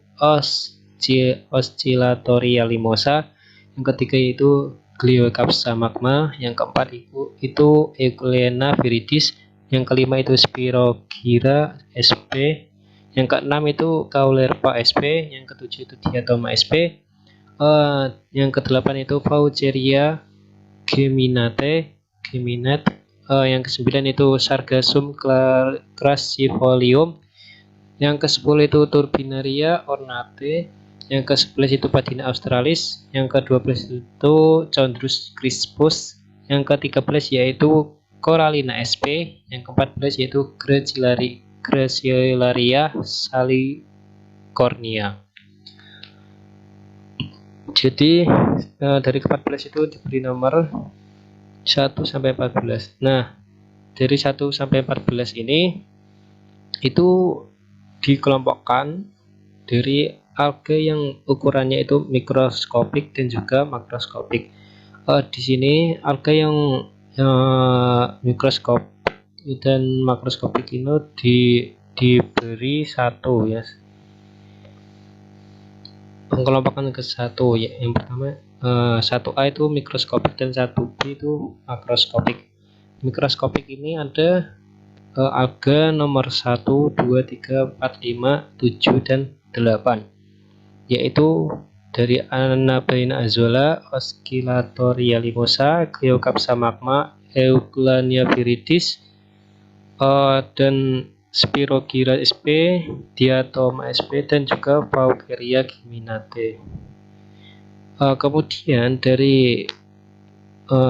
Oscillatoria limosa, yang ketiga itu Gliocapsa magma, yang keempat itu Euglena viridis, yang kelima itu Spirogyra sp, yang keenam itu Caulerpa sp, yang ketujuh itu Diatoma sp, yang kedelapan itu Vaucheria geminate, yang kesembilan itu Sargassum crassifolium, yang ke-10 itu Turbinaria ornate, yang ke-11 itu Padina australis, yang ke-12 itu Chondrus crispus, yang ke-13 yaitu Corallina sp, yang ke-14 yaitu Gracilaria salicornia. Jadi dari ke-14 itu diberi nomor 1 sampai 14. Nah, dari 1 sampai 14 ini itu dikelompokkan dari alga yang ukurannya itu mikroskopik dan juga makroskopik. Di sini alga yang mikroskop dan makroskopik ini diberi 1 ya. Pengelompokan ke 1 ya. Yang pertama 1A itu mikroskopik dan 1B itu makroskopik. Mikroskopik ini ada alga nomor 1, 2, 3, 4, 5, 7, dan 8, yaitu dari Anabaina azola, Oscillatoria limosa, Gliocapsa magma, Euglena viridis, dan Spirogyra sp, Diatoma sp, dan juga Vaucheria geminate. Kemudian dari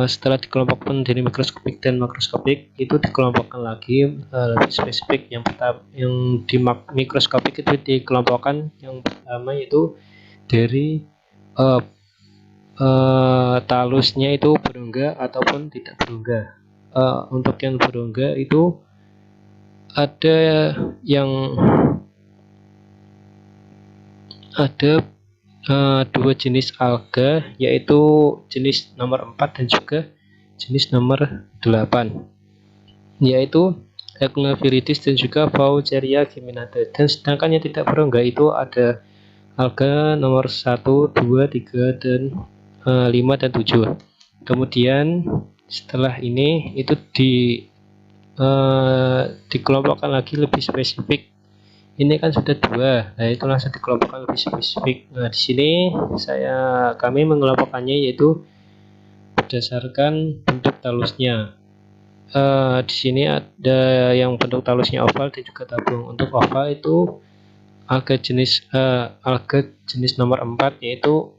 setelah dikelompokkan dari mikroskopik dan makroskopik, itu dikelompokkan lagi lebih spesifik. Yang pertama, yang di mikroskopik itu dikelompokkan yang pertama yaitu dari talusnya itu berongga ataupun tidak berongga. Untuk yang berongga itu ada yang ada dua jenis alga, yaitu jenis nomor 4 dan juga jenis nomor 8, yaitu Euglena viridis dan juga Vaucheria geminata. Dan sedangkan yang tidak berongga itu ada alga nomor 1, 2, 3, dan 5 dan 7. Kemudian setelah ini itu dikelompokkan lagi lebih spesifik. Ini kan sudah 2, nah itu langsung dikelompokkan lebih spesifik. Nah, di sini kami mengelompokkannya yaitu berdasarkan bentuk talusnya. Di sini ada yang bentuk talusnya oval dan juga tabung. Untuk oval itu alga jenis nomor 4 yaitu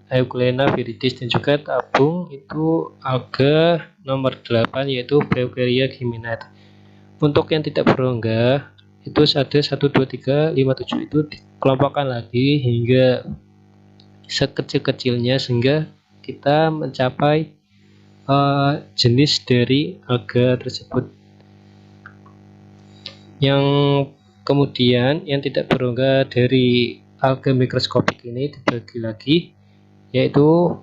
Euglena viridis, dan juga tabung itu alga nomor 8 yaitu Vaucheria geminata. Untuk yang tidak berongga itu ada 1, 2, 3, 5, 7 itu dikelompokkan lagi hingga sekecil-kecilnya sehingga kita mencapai jenis dari alga tersebut. Yang kemudian yang tidak berongga dari alga mikroskopik ini dibagi lagi, yaitu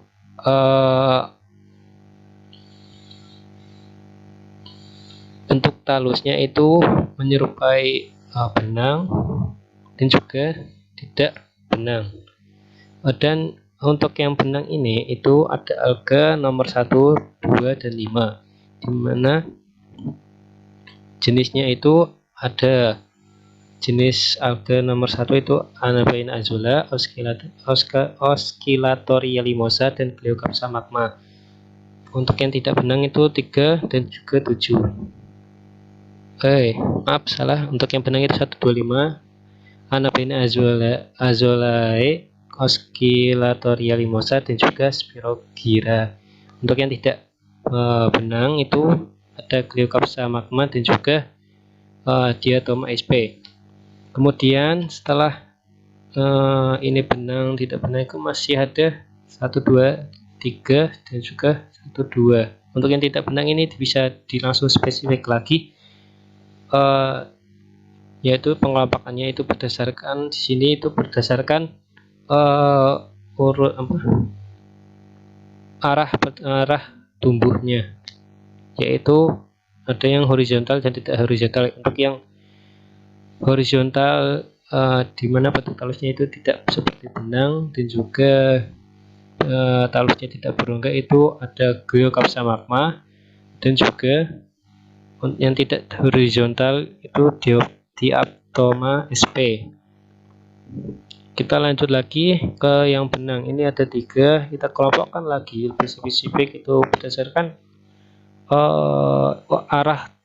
bentuk talusnya itu menyerupai benang dan juga tidak benang. Dan untuk yang benang ini itu ada alga nomor 1, 2, dan 5, dimana jenisnya itu ada jenis alga nomor 1 itu Anabaina azula, Oscillatoria limosa, dan Gleocapsa magma. Untuk yang tidak benang itu 3 dan juga 7. Maaf, salah. Untuk yang benang itu 1, 2, 5 Anabaina azulae, Oscillatoria limosa, dan juga Spirogyra. Untuk yang tidak benang itu ada Gleocapsa magma dan juga Diatoma sp. Kemudian setelah ini benang tidak benang itu masih ada 1, 2, 3 dan juga 1, 2. Untuk yang tidak benang ini bisa langsung spesifik lagi, yaitu pengelompokannya itu berdasarkan di sini itu berdasarkan arah tumbuhnya, yaitu ada yang horizontal dan tidak horizontal. Untuk yang horizontal di mana bentuk talusnya itu tidak seperti benang dan juga talusnya tidak berongga itu ada Gleocapsa magma, dan juga yang tidak horizontal itu Diatoma sp. Kita lanjut lagi ke yang benang. Ini ada 3, kita kelompokkan lagi lebih spesifik itu berdasarkan arah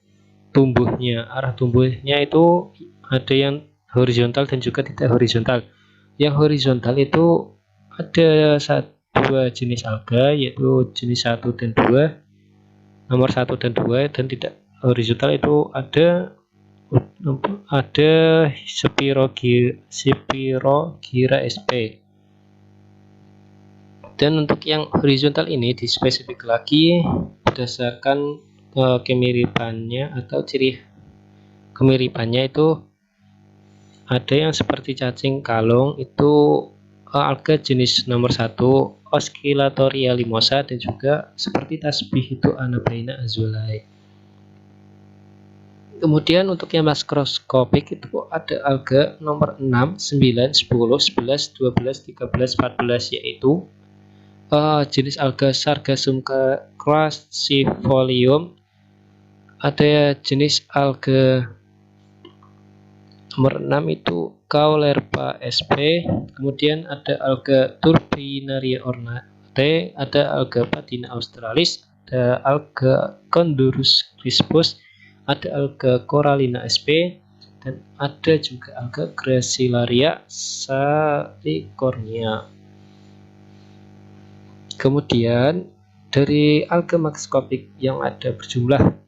tumbuhnya. Arah tumbuhnya itu ada yang horizontal dan juga tidak horizontal. Yang horizontal itu ada 2 jenis alga, yaitu jenis 1 dan 2, nomor 1 dan 2, dan tidak horizontal itu ada Spirogyra sp. Dan untuk yang horizontal ini dispesifik lagi berdasarkan kemiripannya atau ciri kemiripannya itu ada yang seperti cacing kalung itu alga jenis nomor 1 Oscillatoria limosa, dan juga seperti tasbih itu Anabaina azulae. Kemudian untuk yang makroskopik itu ada alga nomor 6, 9, 10, 11, 12, 13, 14, yaitu jenis alga Sargassum crassifolium. Ada jenis alga nomor 6 itu Caulerpa sp. Kemudian ada alga Turbinaria ornate, ada alga Padina australis, ada alga Condorus crispus, ada alga Corallina sp, dan ada juga alga Gracilaria salicornia. Kemudian dari alga makroskopik yang ada berjumlah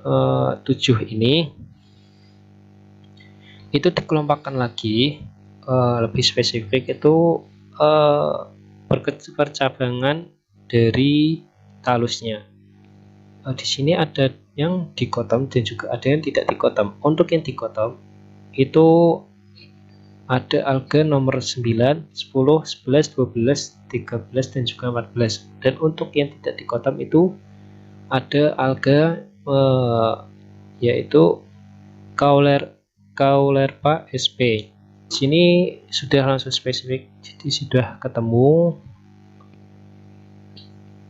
7 ini itu dikelompokkan lagi lebih spesifik itu percabangan dari talusnya. Di sini ada yang dikotom dan juga ada yang tidak dikotom. Untuk yang dikotom itu ada alga nomor 9, 10, 11, 12, 13 dan juga 14. Dan untuk yang tidak dikotom itu ada alga yaitu Caulerpa sp. Di sini sudah langsung spesifik, jadi sudah ketemu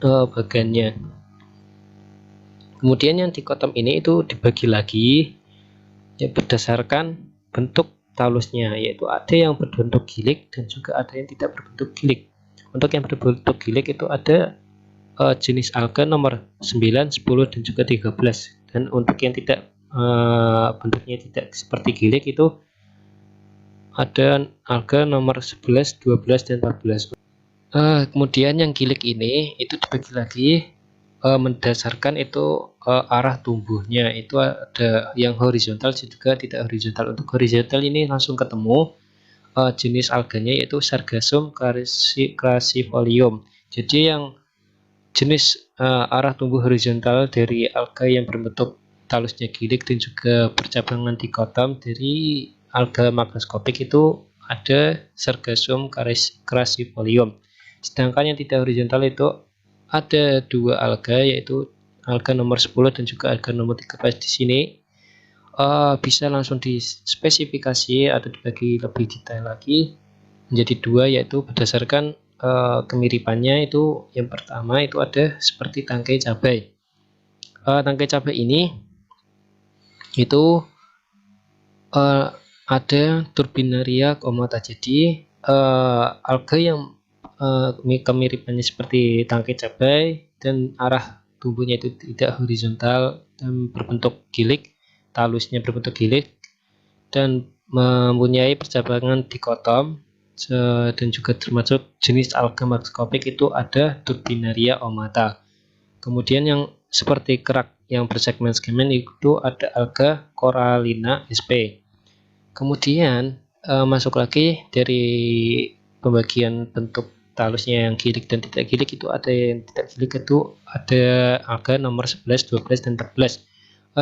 bagannya. Kemudian yang dikotom ini itu dibagi lagi ya berdasarkan bentuk talusnya, yaitu ada yang berbentuk gilik dan juga ada yang tidak berbentuk gilik. Untuk yang berbentuk gilik itu ada jenis alga nomor 9, 10 dan juga 13. Dan untuk yang tidak bentuknya tidak seperti gilik itu ada alga nomor 11, 12 dan 14. Kemudian yang gilik ini itu dibagi lagi mendasarkan itu arah tumbuhnya, itu ada yang horizontal juga tidak horizontal. Untuk horizontal ini langsung ketemu jenis alganya yaitu Sargassum crassifolium. Jadi yang jenis arah tumbuh horizontal dari alga yang berbentuk talusnya gilik dan juga bercabangan dikotom dari alga makroskopik itu ada Sargassum crassifolium. Sedangkan yang tidak horizontal itu ada dua alga, yaitu alga nomor 10 dan juga alga nomor 13. Di sini bisa langsung dispesifikasi atau dibagi lebih detail lagi menjadi dua, yaitu berdasarkan kemiripannya. Itu yang pertama itu ada seperti tangkai cabai. Tangkai cabai ini itu ada Turbinaria comata. Jadi alga yang kemiripannya seperti tangkai cabai dan arah tumbuhnya itu tidak horizontal dan berbentuk gilik, talusnya berbentuk gilik dan mempunyai percabangan dikotom dan juga termasuk jenis alga makroskopik itu ada Turbinaria omata. Kemudian yang seperti kerak yang bersegmen-segmen itu ada alga Corallina sp. Kemudian masuk lagi dari pembagian bentuk talusnya yang gilik dan tidak gilik itu ada yang tidak gilik itu ada alga nomor 11, 12 dan 14.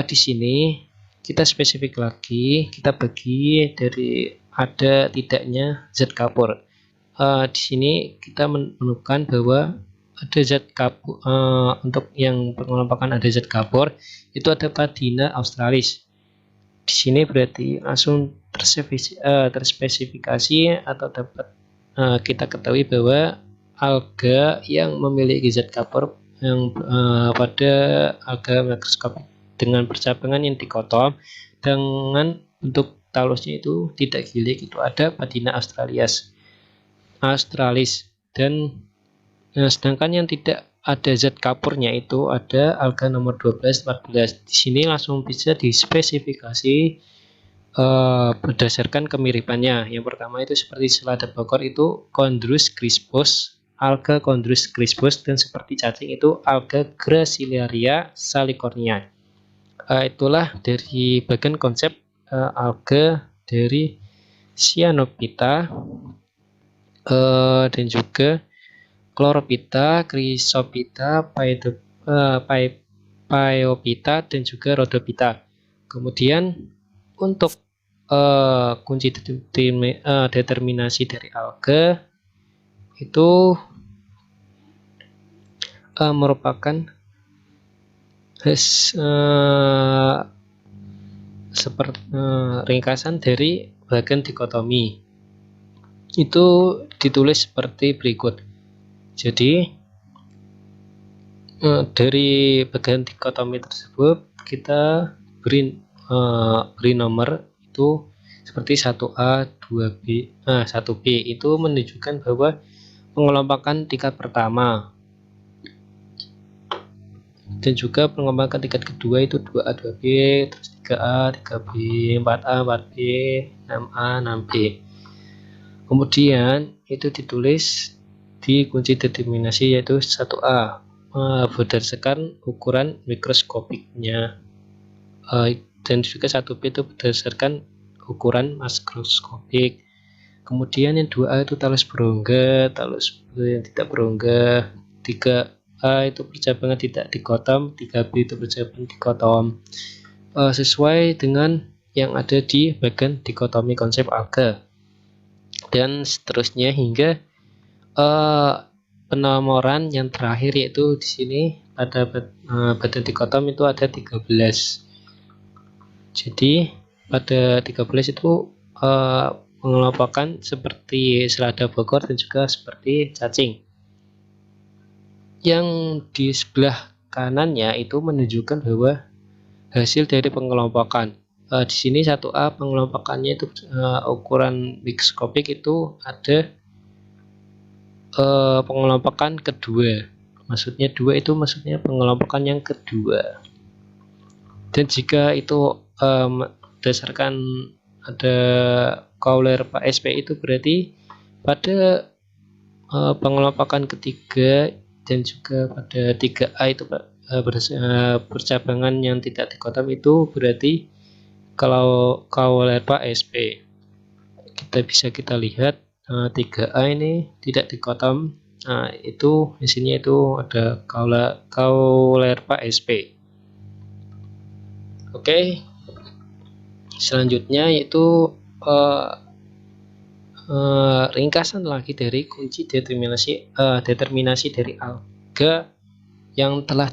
Di sini kita spesifik lagi, kita bagi dari ada tidaknya zat kapur. Di sini kita menemukan bahwa ada zat kapur, untuk yang pengelompokan ada zat kapur itu ada Padina australis. Di sini berarti langsung terspesifikasi atau dapat kita ketahui bahwa alga yang memiliki zat kapur yang pada alga makroskopik dengan percabangan yang dikotom dengan bentuk talusnya itu tidak gilik itu ada Padina australis. Dan sedangkan yang tidak ada zat kapurnya itu ada alga nomor 12, 14. Di sini langsung bisa dispesifikasi berdasarkan kemiripannya. Yang pertama itu seperti selada bokor itu Chondrus crispus, alga Chondrus crispus, dan seperti cacing itu alga Gracilaria salicornia. Itulah dari bagian konsep alga dari Cyanophyta dan juga Chlorophyta, Chrysophyta, Phaeophyta dan juga Rhodophyta. Kemudian untuk kunci determinasi dari alga itu merupakan seperti ringkasan dari bagian dikotomi. Itu ditulis seperti berikut. Jadi dari bagian dikotomi tersebut kita beri nomor itu seperti 1A, 2B, 1B itu menunjukkan bahwa pengelompokan tingkat pertama dan juga pengembangan tingkat kedua itu 2A, 2B, terus 3A, 3B, 4A, 4B, 6A, 6B. Kemudian itu ditulis di kunci determinasi yaitu 1A berdasarkan ukuran mikroskopiknya, dan juga 1B itu berdasarkan ukuran makroskopik. Kemudian yang 2A itu talus berongga, talus yang tidak berongga. 3A itu percabangan tidak dikotom, 3B itu percabangan dikotom. Sesuai dengan yang ada di bagian dikotomi konsep alga. Dan seterusnya hingga penomoran yang terakhir, yaitu di sini pada badan dikotom itu ada 13. Jadi pada 13 itu pengelompokan seperti selada Bogor dan juga seperti cacing. Yang di sebelah kanannya itu menunjukkan bahwa hasil dari pengelompokan. Di sini 1A pengelompokannya itu ukuran mikroskopik itu ada pengelompokan kedua. Maksudnya 2 itu maksudnya pengelompokan yang kedua. Dan jika itu berdasarkan ada Kauler Pak SP itu berarti pada pengelompokan ketiga dan juga pada 3A itu percabangan yang tidak dikotom itu berarti kalau Kauler Pak SP. Kita lihat 3A ini tidak dikotom. Nah, itu di sini itu ada Kauler Pak SP. Oke. Selanjutnya yaitu ringkasan lagi dari kunci determinasi dari alga yang telah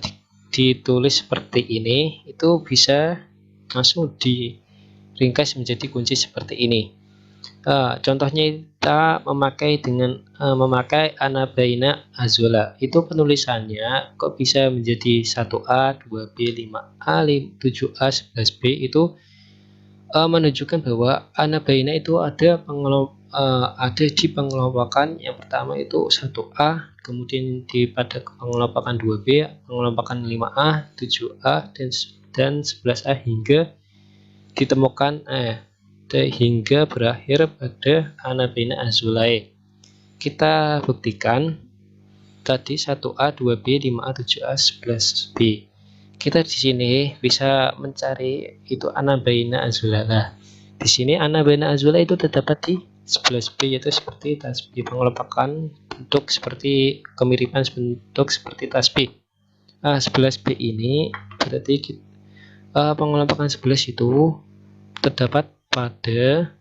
ditulis seperti ini, itu bisa langsung diringkas menjadi kunci seperti ini. Contohnya kita memakai anabaina azola. Itu penulisannya kok bisa menjadi 1A, 2B, 5A, 7A, 11B. Itu menunjukkan bahwa anabaina itu ada di pengelompokan yang pertama itu 1A, kemudian pada pengelompokan 2B, pengelompokan 5A, 7A, dan 11A hingga ditemukan hingga berakhir pada anabaina azulae. Kita buktikan tadi 1A, 2B, 5A, 7A, 11B. Kita di sini bisa mencari itu anabaina azula. Nah, di sini anabaina azula itu terdapat di 11B, yaitu seperti tasbih, pengelompokan bentuk seperti kemiripan bentuk seperti tasbih. 11B ini berarti pengelompokan 11 itu terdapat pada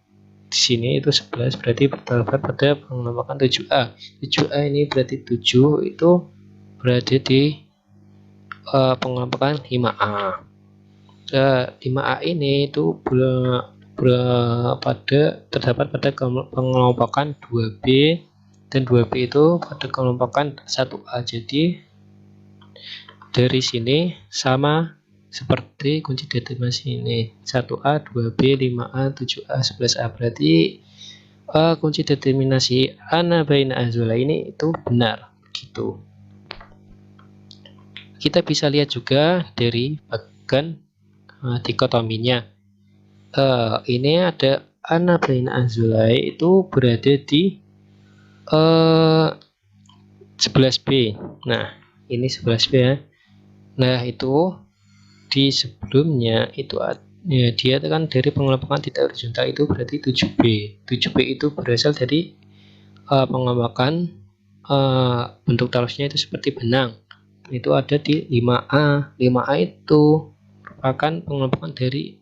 di sini itu 11 berarti terdapat pada pengelompokan 7A. 7A ini berarti 7 itu berada di pengelompokan 5A. 5A ini itu terdapat pada pengelompokan 2B, dan 2B itu pada kelompokan 1A. Jadi dari sini sama seperti kunci determinasi ini, 1A, 2B, 5A, 7A, 11A. Berarti kunci determinasi anabaina azola ini itu benar gitu. Kita bisa lihat juga dari bagian dikotominya. Ini ada anabaina azola itu berada di 11B. Nah, ini 11B ya. Nah, itu di sebelumnya itu ya, dia kan dari pengelompokan tidak horizontal itu berarti 7B. 7B itu berasal dari pengelompokan bentuk talusnya itu seperti benang. Itu ada di 5A. 5A itu merupakan pengelompokan dari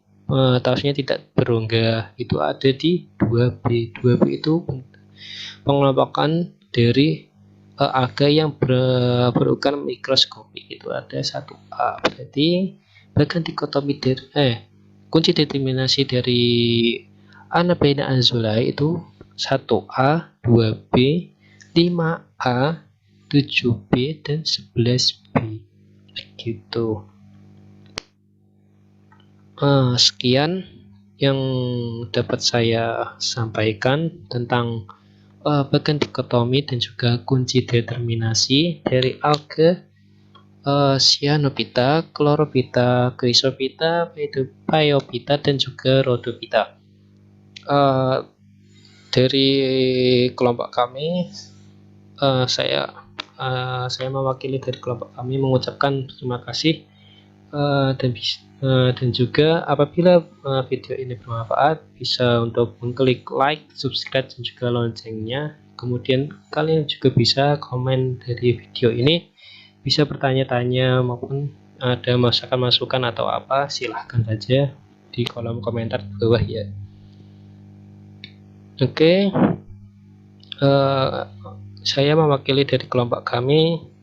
talusnya tidak berongga. Itu ada di 2B. 2B itu pengelompokan dari alga yang berukuran mikroskopik, itu ada 1A. Berarti bagian dikotomi kunci determinasi dari anabaina azola itu 1A, 2B, 5A, 7B, dan 11B. Begitu. Sekian yang dapat saya sampaikan tentang bagian dikotomi dan juga kunci determinasi dari alga Cyanophyta, Chlorophyta, Chrysophyta, Phaeophyta, dan juga Rhodophyta. Dari kelompok kami, saya mewakili dari kelompok kami mengucapkan terima kasih dan Dan juga apabila video ini bermanfaat, bisa untuk mengklik like, subscribe, dan juga loncengnya. Kemudian kalian juga bisa komen dari video ini, bisa bertanya-tanya maupun ada masukan atau apa, silahkan saja di kolom komentar di bawah ya. Oke, saya mewakili dari kelompok kami.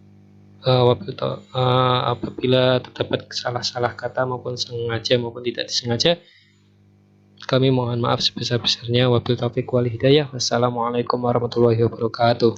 Apabila terdapat salah kata maupun sengaja maupun tidak disengaja, kami mohon maaf sebesar-besarnya. Wabillahi taufiq wal hidayah. Wassalamualaikum warahmatullahi wabarakatuh.